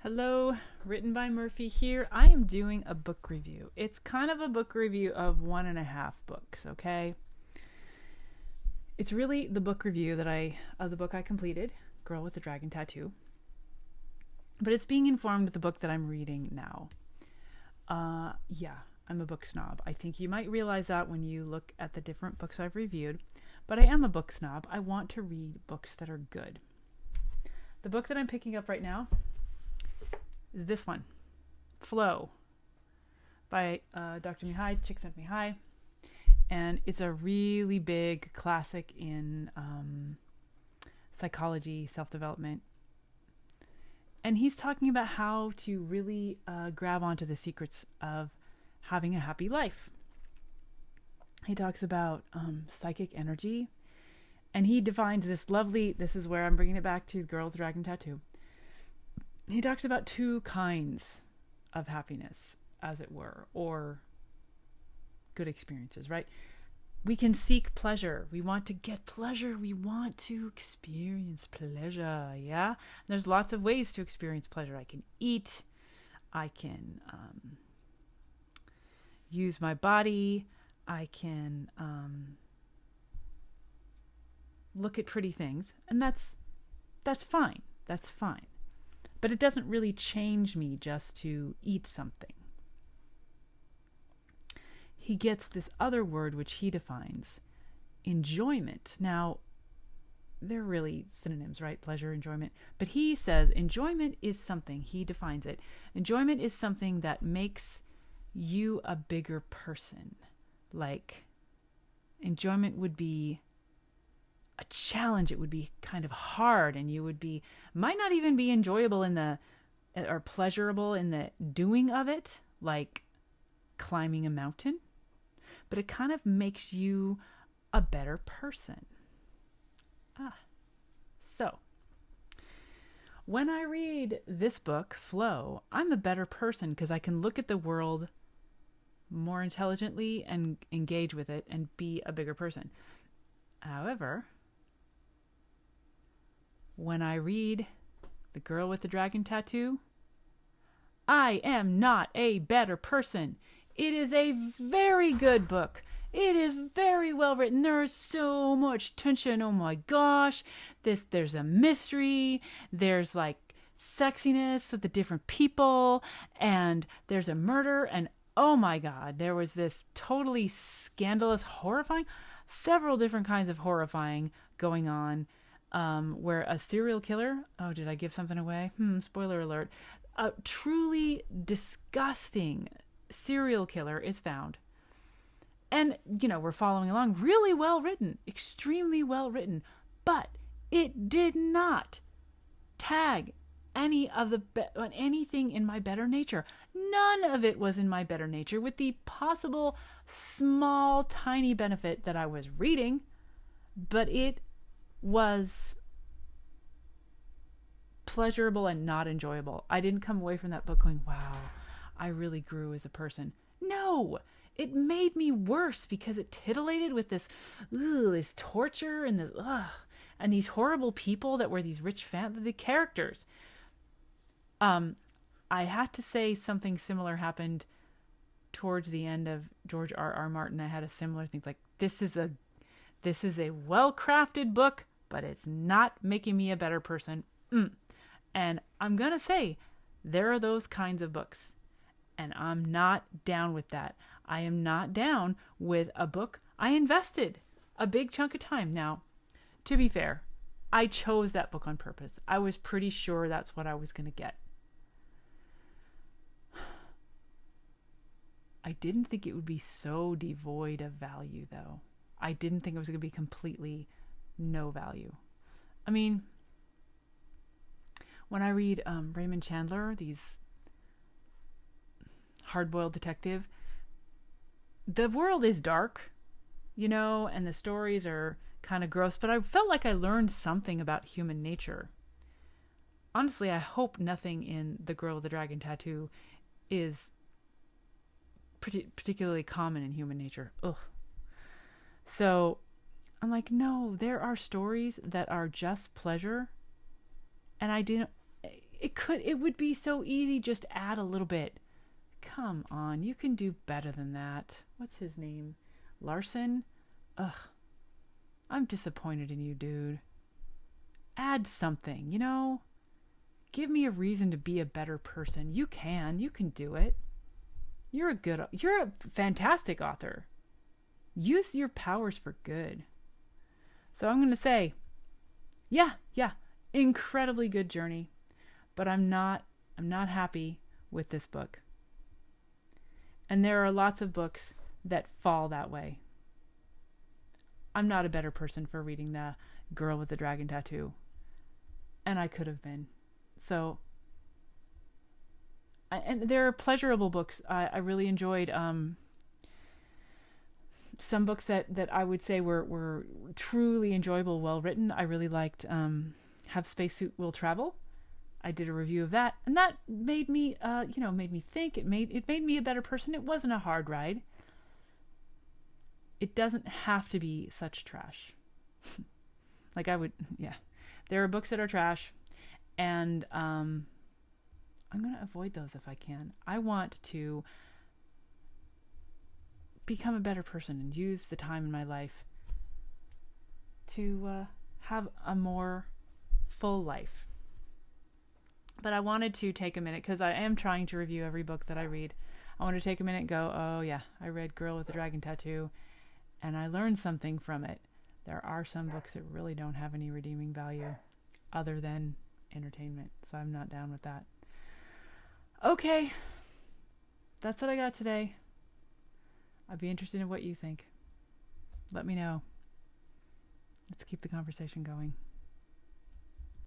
Hello, written by Murphy here. I am doing a book review. It's kind of a book review of 1.5 books, okay? It's really the book review of the book I completed, Girl with the Dragon Tattoo. But it's being informed of the book that I'm reading now. Yeah, I'm a book snob. I think you might realize that when you look at the different books I've reviewed. But I am a book snob. I want to read books that are good. The book that I'm picking up right now is this one, Flow, by Dr. Mihai Csikszentmihalyi, and it's a really big classic in psychology, self-development, and he's talking about how to really grab onto the secrets of having a happy life. He talks about psychic energy, and he defines this is where I'm bringing it back to Girl with the Dragon Tattoo. He talks about two kinds of happiness, as it were, or good experiences, right? We can seek pleasure. We want to get pleasure. We want to experience pleasure, yeah? And there's lots of ways to experience pleasure. I can eat. I can use my body. I can look at pretty things. And that's fine. That's fine. But it doesn't really change me just to eat something. He gets this other word which he defines, enjoyment. Now, they're really synonyms, right? Pleasure, enjoyment. But he says enjoyment is something, he defines it. Enjoyment is something that makes you a bigger person. Like, enjoyment would be a challenge. It would be kind of hard, and you might not even be enjoyable or pleasurable in the doing of it, like climbing a mountain, but it kind of makes you a better person. So when I read this book, Flow, I'm a better person because I can look at the world more intelligently and engage with it and be a bigger person. However, when I read The Girl with the Dragon Tattoo, I am not a better person. It is a very good book. It is very well written. There is so much tension. Oh my gosh. There's a mystery. There's like sexiness with the different people. And there's a murder. And oh my God, there was this totally scandalous, horrifying, several different kinds of horrifying going on. Where a serial killer, oh, did I give something away? Spoiler alert. A truly disgusting serial killer is found. And, we're following along. Really well written. Extremely well written. But it did not tag anything in my better nature. None of it was in my better nature, with the possible small, tiny benefit that I was reading. But it was pleasurable and not enjoyable. I didn't come away from that book going, wow, I really grew as a person. No, it made me worse because it titillated with this torture and and these horrible people that were these rich the characters. I had to say something similar happened towards the end of George R.R. Martin. I had a similar thing, like this is a well-crafted book, but it's not making me a better person. And I'm going to say, there are those kinds of books. And I'm not down with that. I am not down with a book I invested a big chunk of time. Now, to be fair, I chose that book on purpose. I was pretty sure that's what I was going to get. I didn't think it would be so devoid of value, though. I didn't think it was going to be completely no value. I mean, when I read Raymond Chandler, these hard-boiled detective, the world is dark, and the stories are kind of gross, but I felt like I learned something about human nature. Honestly, I hope nothing in The Girl with the Dragon Tattoo is particularly common in human nature. Ugh. So I'm like, no, there are stories that are just pleasure. And it would be so easy just add a little bit. Come on, you can do better than that. What's his name? Larsson? Ugh. I'm disappointed in you, dude. Add something, Give me a reason to be a better person. You can do it. You're a fantastic author. Use your powers for good. So I'm going to say, yeah, incredibly good journey, but I'm not happy with this book. And there are lots of books that fall that way. I'm not a better person for reading The Girl with the Dragon Tattoo, and I could have been. So, and there are pleasurable books. I really enjoyed some books that I would say were truly enjoyable, well written. I really liked Have Spacesuit Will Travel. I did a review of that, and that made me made me think. It made me a better person. It wasn't a hard ride. It doesn't have to be such trash. There are books that are trash, and I'm going to avoid those if I can. I want to become a better person and use the time in my life to have a more full life. But I wanted to take a minute, because I am trying to review every book that I read. I want to take a minute and go, oh yeah, I read Girl with the Dragon Tattoo, and I learned something from it. There are some books that really don't have any redeeming value other than entertainment, so I'm not down with that. Okay, that's what I got today. I'd be interested in what you think. Let me know. Let's keep the conversation going.